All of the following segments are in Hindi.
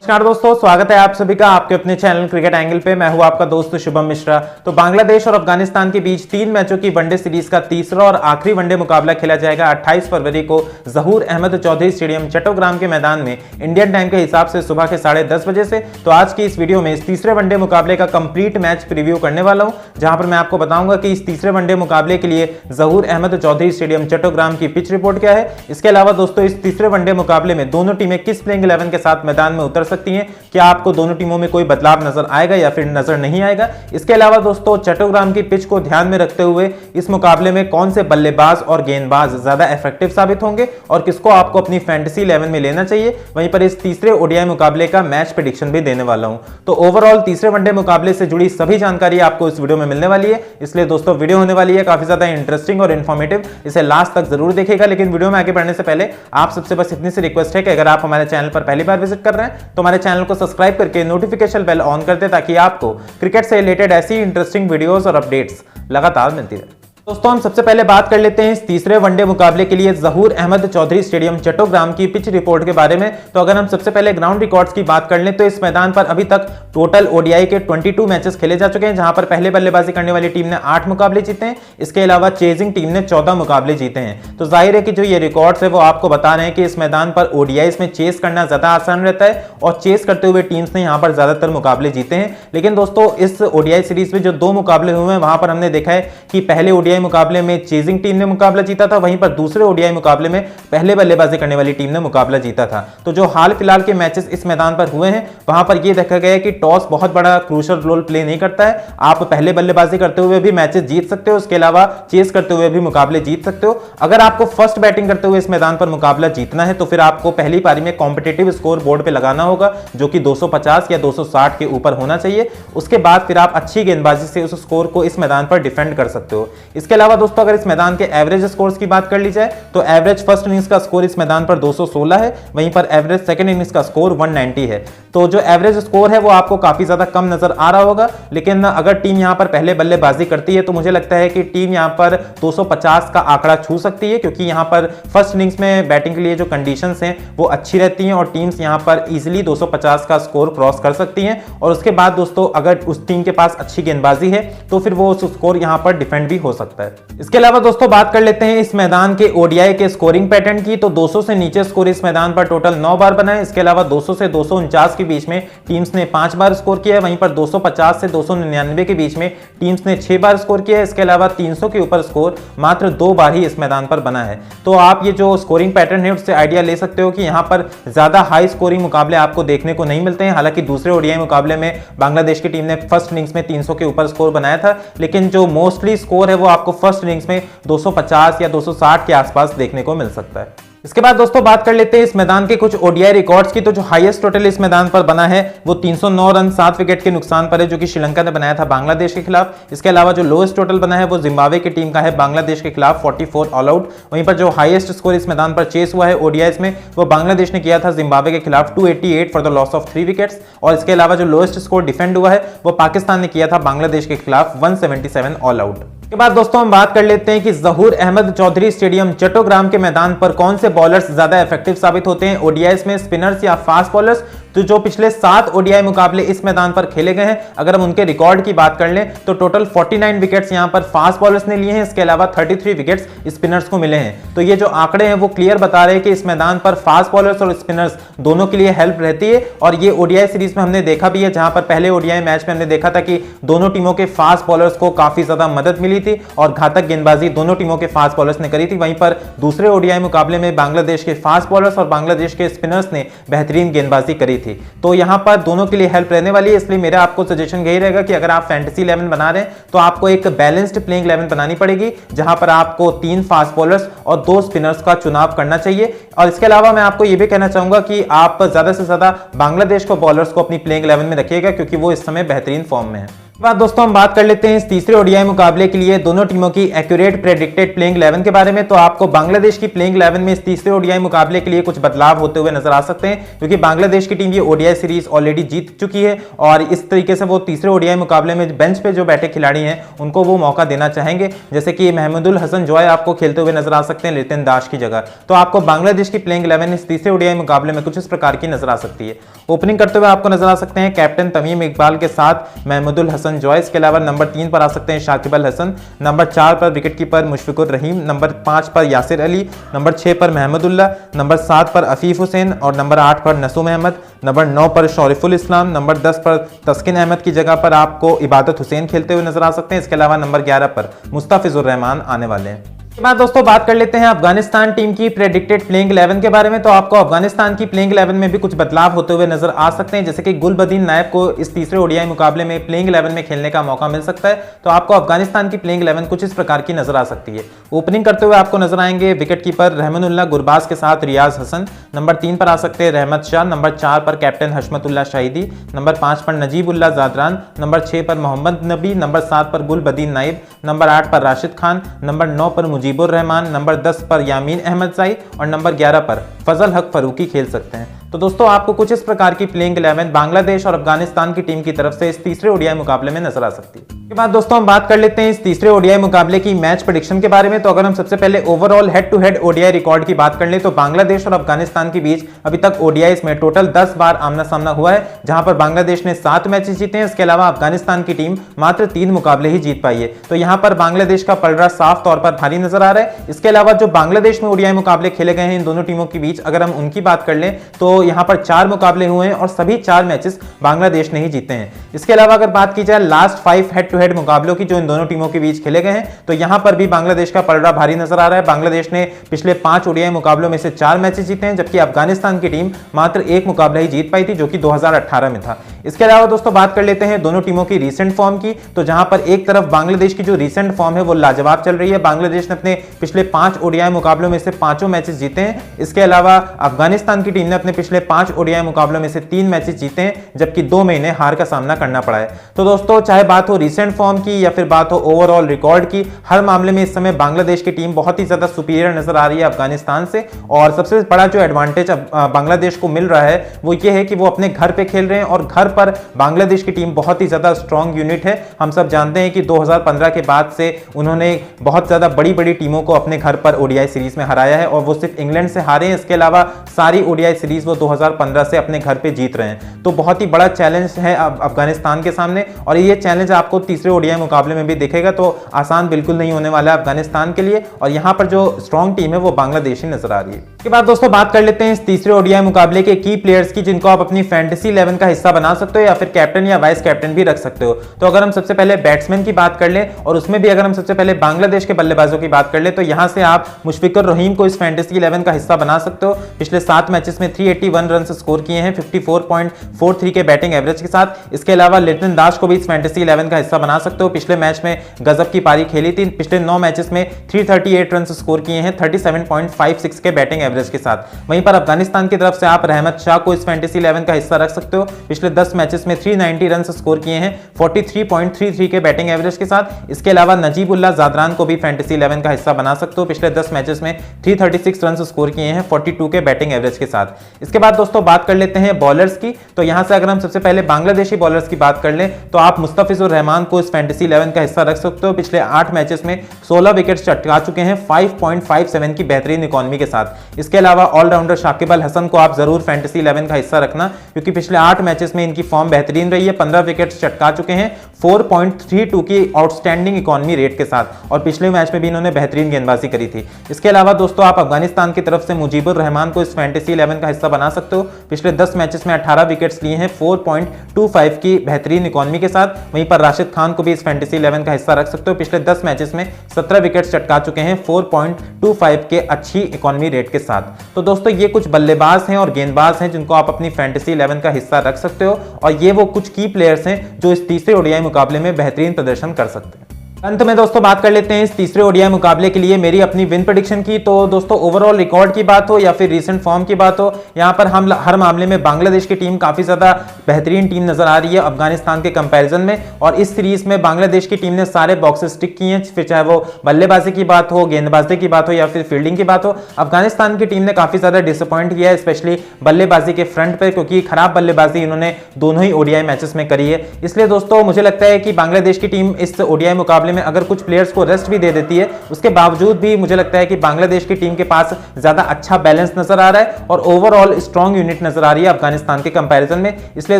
नमस्कार दोस्तों, स्वागत है आप सभी का आपके अपने चैनल क्रिकेट एंगल पे। मैं हूं आपका दोस्त शुभम मिश्रा। तो बांग्लादेश और अफगानिस्तान के बीच 3 मैचों की वनडे सीरीज का तीसरा और आखिरी वनडे मुकाबला खेला जाएगा 28 फरवरी को जहूर अहमद चौधरी स्टेडियम चट्टोग्राम के मैदान में इंडियन टाइम के हिसाब से सुबह के 10:30 बजे से। तो आज की इस वीडियो में इस तीसरे वनडे मुकाबले का कंप्लीट मैच प्रीव्यू करने वाला हूं, जहां पर मैं आपको बताऊंगा कि इस तीसरे वनडे मुकाबले के लिए जहूर अहमद चौधरी स्टेडियम चट्टोग्राम की पिच रिपोर्ट क्या है। इसके अलावा दोस्तों इस तीसरे वनडे मुकाबले में दोनों टीमें किस प्लेइंग 11 के साथ मैदान में उतर सकती हैं, क्या आपको दोनों टीमों में कोई बदलाव नजर आएगा या फिर नजर नहीं आएगा। इसके अलावा दोस्तों चट्टोग्राम की पिच को ध्यान में रखते हुए इस मुकाबले में कौन से बल्लेबाज और गेंदबाज ज्यादा इफेक्टिव साबित होंगे और किसको आपको अपनी फैंटेसी 11 में लेना चाहिए। वहीं पर इस तीसरे ओडीआई मुकाबले का मैच प्रेडिक्शन भी देने वाला हूं। तो ओवरऑल तीसरे वनडे मुकाबले से जुड़ी सभी जानकारी आपको इस वीडियो में मिलने वाली है, इसलिए दोस्तों वीडियो होने वाली है काफी ज्यादा इंटरेस्टिंग और इन्फॉर्मेटिव। इसे लास्ट तक जरूर देखिएगा। लेकिन वीडियो में आगे बढ़ने से पहले आप सबसे बस इतनी सी रिक्वेस्ट है कि अगर आप हमारे चैनल पर पहली बार विजिट कर रहे हैं तो हमारे चैनल को सब्सक्राइब करके नोटिफिकेशन बेल ऑन कर दे, ताकि आपको क्रिकेट से रिलेटेड ऐसी इंटरेस्टिंग वीडियोस और अपडेट्स लगातार मिलती रहे। दोस्तों हम सबसे पहले बात कर लेते हैं इस तीसरे वनडे मुकाबले के लिए जहूर अहमद चौधरी स्टेडियम चट्टोग्राम की पिच रिपोर्ट के बारे में। तो अगर हम सबसे पहले ग्राउंड रिकॉर्ड्स की बात कर लें तो इस मैदान पर अभी तक टोटल ओडीआई के 22 मैचेस खेले जा चुके हैं, जहां पर पहले बल्लेबाजी करने वाली टीम ने 8 मुकाबले जीते हैं। इसके अलावा चेजिंग टीम ने 14 मुकाबले जीते हैं। तो जाहिर है कि जो ये रिकॉर्ड्स है वो आपको बता रहे हैं कि इस मैदान पर ओडीआईस में चेस करना ज्यादा आसान रहता है और चेस करते हुए टीम्स ने यहां पर ज्यादातर मुकाबले जीते हैं। लेकिन दोस्तों इस ओडीआई सीरीज में जो 2 मुकाबले हुए हैं वहां पर हमने देखा है कि पहले ओडीआई मुकाबले में चेजिंग टीम ने मुकाबला जीता था, वहीं पर दूसरे ओडीआई मुकाबले में पहले बल्लेबाजी करने वाली टीम ने मुकाबला जीता था। तो जो हाल फिलहाल के मैचेस इस मैदान पर हुए हैं वहां पर यह देखा गया है कि टॉस बहुत बड़ा क्रूशियल रोल प्ले नहीं करता है। आप पहले बल्लेबाजी करते हुए भी मैचेस जीत सकते हो, उसके अलावा चेस करते हुए भी मुकाबले जीत सकते हो। अगर आपको फर्स्ट बैटिंग करते हुए इस मैदान पर मुकाबला जीतना है तो फिर आपको पहली पारी में कॉम्पिटिटिव स्कोर बोर्ड पर लगाना होगा, जो कि 250 या 260 के ऊपर होना चाहिए। उसके बाद फिर आप अच्छी गेंदबाजी से उस स्कोर को इस मैदान पर डिफेंड कर सकते हो। इसके अलावा दोस्तों अगर इस मैदान के एवरेज स्कोर्स की बात कर ली जाए तो एवरेज फर्स्ट इनिंग्स का स्कोर इस मैदान पर 216 है, वहीं पर एवरेज सेकंड इनिंग्स का स्कोर 190 है। तो जो एवरेज स्कोर है वो आपको काफी ज्यादा कम नजर आ रहा होगा। लेकिन अगर टीम यहां पर पहले बल्लेबाजी करती है तो मुझे लगता है कि टीम यहां पर 250 का आंकड़ा छू सकती है, क्योंकि यहां पर फर्स्ट इनिंग्स में बैटिंग के लिए जो कंडीशंस हैं वो अच्छी रहती हैं और टीम्स यहां पर इजीली 250 का स्कोर क्रॉस कर सकती हैं। और उसके बाद दोस्तों अगर उस टीम के पास अच्छी गेंदबाजी है तो फिर वो उस स्कोर यहां पर डिफेंड भी हो सकता है। इसके अलावा दोस्तों बात कर लेते हैं इस मैदान के ओडीआई के स्कोरिंग पैटर्न की। तो 200 से नीचे स्कोर इस मैदान पर टोटल 9 बार बना है। इसके अलावा 200 से 249 के बीच में टीम्स ने 5 बार स्कोर किया है। वहीं पर 250 से 299 के बीच में टीम्स ने 6 बार स्कोर किया है। इसके अलावा 300 के ऊपर स्कोर मात्र 2 बार ही इस मैदान पर बना है। तो आप ये जो स्कोरिंग पैटर्न है उससे आइडिया ले सकते हो कि यहां पर ज्यादा हाई स्कोरिंग मुकाबले आपको देखने को नहीं मिलते हैं। हालांकि दूसरे ओडीआई मुकाबले में बांग्लादेश की टीम ने फर्स्ट इनिंग्स में 300 के ऊपर स्कोर बनाया था, लेकिन जो मोस्टली स्कोर है वो आपको फर्स्ट इनिंग्स में 250 या 260 के आसपास देखने को मिल सकता है। इसके बाद दोस्तों बात कर लेते हैं इस मैदान के कुछ ओडीआई रिकॉर्ड्स की। तो जो हाईएस्ट टोटल इस मैदान पर बना है वो 309 रन 7 विकेट के नुकसान पर है, जो कि श्रीलंका ने बनाया था बांग्लादेश के खिलाफ। इसके अलावा जो लोएस्ट टोटल बना है वो जिम्बाब्वे की टीम का है बांग्लादेश के खिलाफ 44 ऑल आउट। वहीं पर जो हाईएस्ट स्कोर इस मैदान पर चेस हुआ है ओडीआईस में वो बांग्लादेश ने किया था जिम्बाब्वे के खिलाफ 288 for the loss of 3 wickets. और इसके अलावा जो लोएस्ट स्कोर डिफेंड हुआ है वो पाकिस्तान ने किया था बांग्लादेश के खिलाफ 177 ऑल आउट। के बाद दोस्तों हम बात कर लेते हैं कि जहूर अहमद चौधरी स्टेडियम चट्टोग्राम के मैदान पर कौन से बॉलर्स ज्यादा इफेक्टिव साबित होते हैं ओडीआईस में, स्पिनर्स या फास्ट बॉलर्स। तो जो पिछले 7 ओडीआई मुकाबले इस मैदान पर खेले गए हैं अगर हम उनके रिकॉर्ड की बात कर लें तो टोटल 49 विकेट्स यहां पर फास्ट बॉलर्स ने लिए हैं। इसके अलावा 33 विकेट्स स्पिनर्स को मिले हैं। तो ये जो आंकड़े हैं वो क्लियर बता रहे हैं कि इस मैदान पर फास्ट बॉलर्स और स्पिनर्स दोनों के लिए हेल्प रहती है। और ये ओडीआई सीरीज में हमने देखा भी है, जहां पर पहले ओडीआई मैच में हमने देखा था कि दोनों टीमों के फास्ट बॉलर्स को काफी ज्यादा मदद मिली थी और घातक गेंदबाजी दोनों टीमों के फास्ट बॉलर्स ने करी थी। वहीं पर दूसरे ओडीआई मुकाबले में बांग्लादेश के फास्ट बॉलर्स और बांग्लादेश के स्पिनर्स ने बेहतरीन गेंदबाजी करी थी। तो यहां पर दोनों के लिए हेल्प रहने वाली है। इसलिए मेरा आपको सजेशन यही रहेगा कि अगर आप फैंटेसी 11 बना रहे हैं तो आपको एक बैलेंस्ड प्लेइंग 11 बनानी पड़ेगी, जहां पर आपको 3 फास्ट बॉलर्स और 2 स्पिनर्स का चुनाव करना चाहिए। और इसके अलावा मैं आपको यह भी कहना चाहूंगा कि आप ज्यादा से ज्यादा बांग्लादेश को बॉलर्स को अपनी प्लेइंग 11 में रखिएगा, क्योंकि वो इस समय बेहतरीन फॉर्म में है। बात दोस्तों हम बात कर लेते हैं इस तीसरे ओडीआई मुकाबले के लिए दोनों टीमों की एक्यूरेट प्रेडिक्टेड प्लेइंग 11 के बारे में। तो आपको बांग्लादेश की प्लेइंग 11 में इस तीसरे ओडीआई मुकाबले के लिए कुछ बदलाव होते हुए नजर आ सकते हैं, क्योंकि बांग्लादेश की टीम ये ओडीआई सीरीज ऑलरेडी जीत चुकी है और इस तरीके से वो तीसरे ओडीआई मुकाबले में बेंच पे जो बैठे खिलाड़ी हैं उनको वो मौका देना चाहेंगे, जैसे कि महमूदुल हसन जॉय आपको खेलते हुए नजर आ सकते हैं लिटिन दास की जगह। तो आपको बांग्लादेश की प्लेइंग 11 इस तीसरे ओडीआई मुकाबले में कुछ इस प्रकार की नजर आ सकती है। ओपनिंग करते हुए आपको नजर आ सकते हैं कैप्टन तमीम इकबाल के साथ महमूदुल हसन जॉय। इसके अलावा नंबर 3 पर आ सकते हैं शाकिब अल हसन, नंबर 4 पर विकेटकीपर मुशफिकुर रहीम, नंबर 5 पर यासिर अली, नंबर 6 पर महमूदुल्लाह, नंबर 7 पर अफीफ हुसैन और नंबर 8 पर नसूम अहमद, नंबर 9 पर शौरिफुल इस्लाम, नंबर 10 पर तस्किन अहमद की जगह पर आपको इबादत हुसैन खेलते हुए नजर आ सकते हैं। इसके अलावा नंबर 11 पर मुस्तफिजुर रहमान आने वाले हैं। बाद दोस्तों बात कर लेते हैं अफगानिस्तान टीम की प्रेडिक्टेड प्लेइंग 11 के बारे में। तो आपको अफगानिस्तान की प्लेइंग 11 में भी कुछ बदलाव होते हुए नजर आ सकते हैं, जैसे कि गुलबदीन नायब को इस तीसरे ओडीआई मुकाबले में प्लेइंग 11 में खेलने का मौका मिल सकता है। तो आपको अफगानिस्तान की प्लेइंग 11 कुछ इस प्रकार की नजर आ सकती है। ओपनिंग करते हुए आपको नजर आएंगे विकेटकीपर रहमानुल्लाह गुरबाज के साथ रियाज हसन, नंबर 3 पर आ सकते हैं रहमत शाह, नंबर 4 पर कैप्टन हशमतुल्लाह शाहिदी, नंबर 5 पर नजीबुल्लाह जादरान, नंबर 6 पर मोहम्मद नबी, नंबर 7 पर गुलबदीन नाइब, नंबर 8 पर राशिद खान, नंबर 9 पर मुजीबुर रहमान, नंबर 10 पर यामीन अहमद जाई और नंबर 11 पर फजल हक फरूकी खेल सकते हैं। तो दोस्तों आपको कुछ इस प्रकार की प्लेइंग 11 बांग्लादेश और अफगानिस्तान की टीम की तरफ से इस तीसरे ओडीआई मुकाबले में नजर आ सकती है। के बाद दोस्तों हम बात कर लेते हैं इस तीसरे ओडीआई मुकाबले की मैच प्रेडिक्शन के बारे में। तो अगर हम सबसे पहले overall head to head ODI record की बात कर लें तो बांग्लादेश और अफगानिस्तान के बीच अभी तक ओडीआई में टोटल 10 बार आमना सामना हुआ है, जहां पर बांग्लादेश ने 7 मैचेस जीते हैं। इसके अलावा अफगानिस्तान की टीम मात्र 3 मुकाबले ही जीत पाई है। तो यहां पर बांग्लादेश का पलड़ा साफ तौर पर भारी नजर आ रहा है। इसके अलावा जो बांग्लादेश में ओडीआई मुकाबले खेले गए हैं इन दोनों टीमों के बीच, अगर हम उनकी बात कर लें तो यहां पर 4 मुकाबले हुए हैं और सभी 4 मैचेस बांग्लादेश ने ही जीते हैं। इसके अलावा अगर बात की जाए लास्ट 5 हेड टू हेड मुकाबलों की जो इन दोनों टीमों के बीच खेले गए हैं, तो यहां पर भी बांग्लादेश का पलड़ा भारी नजर आ रहा है। बांग्लादेश ने पिछले 5 ओडीआई मुकाबलों में से 4 मैचेस जीते हैं, जबकि अफगानिस्तान की टीम मात्र 1 मुकाबला ही जीत पाई थी, जो कि 2018 में था। इसके अलावा दोस्तों बात कर लेते हैं दोनों टीमों की रीसेंट फॉर्म की। तो जहां पर एक तरफ बांग्लादेश की जो रीसेंट फॉर्म है वो लाजवाब चल रही है। बांग्लादेश ने अपने पिछले 5 ओडीआई मुकाबलों में से 5 मैचेस जीते हैं। इसके अलावा अफगानिस्तान की टीम ने अपने पिछले 5 ओडीआई मुकाबलों में से 3 मैचेस जीते हैं, जबकि 2 महीने हार का सामना करना पड़ा है। तो दोस्तों चाहे बात हो रीसेंट फॉर्म की या फिर बात हो ओवरऑल रिकॉर्ड की, हर मामले में इस समय बांग्लादेश की टीम बहुत ही ज्यादा सुपीरियर नजर आ रही है अफगानिस्तान से। और सबसे बड़ा जो एडवांटेज बांग्लादेश को मिल रहा है वो ये है कि वो अपने घर पे खेल रहे हैं और घर पर बांग्लादेश की टीम बहुत ही ज्यादा स्ट्रॉन्ग यूनिट है। हम सब जानते हैं कि 2015 के बाद से उन्होंने बहुत ज्यादा बड़ी बड़ी टीमों को अपने घर पर ओडीआई सीरीज में हराया है और वो सिर्फ इंग्लैंड से हारे हैं। इसके अलावा सारी ओडीआई सीरीज वो 2015 से अपने घर पे जीत रहे हैं। तो बहुत ही बड़ा चैलेंज है अफगानिस्तान के सामने और ये चैलेंज आपको तीसरे ओडीआई मुकाबले में भी दिखेगा। तो आसान बिल्कुल नहीं होने वाला है अफगानिस्तान के लिए और यहां पर जो स्ट्रॉन्ग टीम है वो बांग्लादेशी नजर आ रही है। इसके बाद दोस्तों बात कर लेते हैं इस तीसरे ओडीआई मुकाबले के की प्लेयर्स की, जिनको आप अपनी फैंटेसी 11 का हिस्सा बना सकते हो या फिर कैप्टन या वाइस कैप्टन भी रख सकते हो। तो अगर हम सबसे पहले बैट्समैन की बात कर लें और उसमें भी अगर हम सबसे पहले बांग्लादेश के बल्लेबाजों की बात कर लें तो यहां से आप मुशफिकुर रहीम को इस फैंटेसी 11 का हिस्सा बना सकते हो। पिछले 7 मैचेस में 381 रन स्कोर किए हैं 54.43 के बैटिंग एवरेज के साथ। इसके अलावा लिटिन दास को भी इस फैंटेसी 11 का हिस्सा बना सकते हो। पिछले मैच में गजब की पारी खेली थी। पिछले 9 मैचेस में 338 रन स्कोर किए हैं 37.56 के बैटिंग एवरेज के साथ। वहीं पर अफगानिस्तान की तरफ से आप रहमत शाह को इस फैंटेसी 11 का हिस्सा रख सकते हो। पिछले 10 मैचेस में 390 रन स्कोर किए हैं 43.33 के बैटिंग एवरेज के साथ। इसके अलावा नजीबुल्लाह जादरान को भी फैंटेसी 11 का हिस्सा बना सकते हो। पिछले 10 मैचेस में 336 रन स्कोर किए हैं 42 के बैटिंग एवरेज के साथ। इसके बाद दोस्तों बात कर लेते हैं बॉलर्स की। तो यहां से अगर हम सबसे पहले बांग्लादेशी बॉलर्स की बात कर लें तो आप मुस्तफिजुर रहमान को इस फैंटेसी 11 का हिस्सा रख सकते हो। पिछले 8 मैचेस में 16 विकेट्स चटका चुके हैं 5.57 की बेहतरीन इकॉनमी के साथ। इसके अलावा ऑलराउंडर शाकिब अल हसन को आप जरूर फैंटेसी 11 का हिस्सा रखना, क्योंकि पिछले 8 मैचेस में इनकी फॉर्म बेहतरीन रही है। 15 विकेट्स चटका चुके हैं 4.32 की आउटस्टैंडिंग इकॉनमी रेट के साथ और पिछले मैच में भी इन्होंने बेहतरीन गेंदबाजी करी थी। इसके अलावा दोस्तों आप अफगानिस्तान की तरफ से मुजीबुर रहमान को इस फैंटेसी 11 का हिस्सा बना सकते हो। पिछले 10 मैचेस में 18 विकेट्स लिए हैं 4.25 की बेहतरीन इकॉनमी के साथ। वहीं पर राशिद खान को भी इस फैंटेसी 11 का हिस्सा रख सकते हो। पिछले 10 मैचेस में 17 विकेट्स चटका चुके हैं 4.25 के अच्छी इकॉनमी रेट के साथ। तो दोस्तों ये कुछ बल्लेबाज हैं और गेंदबाज हैं जिनको आप अपनी फैंटेसी 11 का हिस्सा रख सकते हो और ये वो कुछ की प्लेयर्स हैं जो इस तीसरे ओडीआई मुकाबले में बेहतरीन प्रदर्शन कर सकते हैं। अंत में दोस्तों बात कर लेते हैं इस तीसरे ओडीआई मुकाबले के लिए मेरी अपनी विन प्रेडिक्शन की। तो दोस्तों ओवरऑल रिकॉर्ड की बात हो या फिर रीसेंट फॉर्म की बात हो, यहां पर हम हर मामले में बांग्लादेश की टीम काफी ज्यादा बेहतरीन टीम नजर आ रही है अफगानिस्तान के कंपैरिजन में। और इस सीरीज में बांग्लादेश की टीम ने सारे बॉक्सेस टिक किए हैं, फिर चाहे वो बल्लेबाजी की बात हो, गेंदबाजी की बात हो या फिर फील्डिंग की बात हो। अफगानिस्तान की टीम ने काफी ज्यादा डिसअपॉइंट किया है, स्पेशली बल्लेबाजी के फ्रंट पर, क्योंकि खराब बल्लेबाजी इन्होंने दोनों ही ओडीआई मैचेस में करी है। इसलिए दोस्तों मुझे लगता है कि बांग्लादेश की टीम इस ओडीआई मुकाबले में अगर कुछ प्लेयर्स को रेस्ट भी दे देती है, उसके बावजूद भी मुझे लगता है कि बांग्लादेश की टीम के पास ज्यादा अच्छा बैलेंस नजर आ रहा है और ओवरऑल स्ट्रॉन्ग यूनिट नजर आ रही है अफगानिस्तान के कंपैरिजन में। इसलिए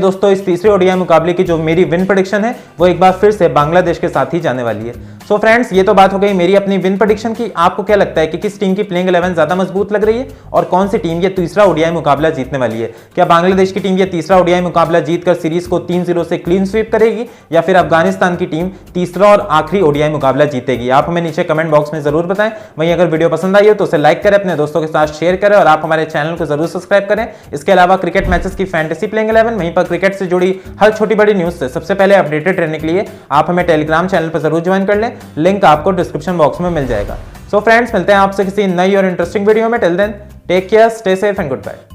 दोस्तों इस तीसरे ओडीआई मुकाबले की जो मेरी विन प्रेडिक्शन है वो एक बार फिर से बांग्लादेश के साथ ही जाने वाली है। सो फ्रेंड्स, ये तो बात हो गई मेरी अपनी विन प्रेडिक्शन की। आपको क्या लगता है कि किस टीम की प्लेइंग 11 ज्यादा मजबूत लग रही है और कौन सी टीम ये तीसरा ओडीआई मुकाबला जीतने वाली है? क्या बांग्लादेश की टीम ये तीसरा ओडीआई मुकाबला जीतकर सीरीज को 3-0 से क्लीन स्वीप करेगी या फिर अफगानिस्तान की टीम तीसरा और आखिरी ओडीआई मुकाबला जीतेगी? आप हमें नीचे कमेंट बॉक्स में जरूर बताएं। वहीं अगर वीडियो पसंद आई हो तो उसे लाइक करें, अपने दोस्तों के साथ शेयर करें और आप हमारे चैनल को जरूर सब्सक्राइब करें। इसके अलावा क्रिकेट मैचेस की फैंटेसी प्लेइंग 11, वहीं पर क्रिकेट से जुड़ी हर छोटी बड़ी न्यूज से सबसे पहले अपडेटेड रहने के लिए आप हमें टेलीग्राम चैनल पर जरूर ज्वाइन कर लें, लिंक आपको डिस्क्रिप्शन बॉक्स में मिल जाएगा। सो फ्रेंड्स, मिलते हैं आपसे किसी नई और इंटरेस्टिंग वीडियो में। Till then take care, stay safe and good bye.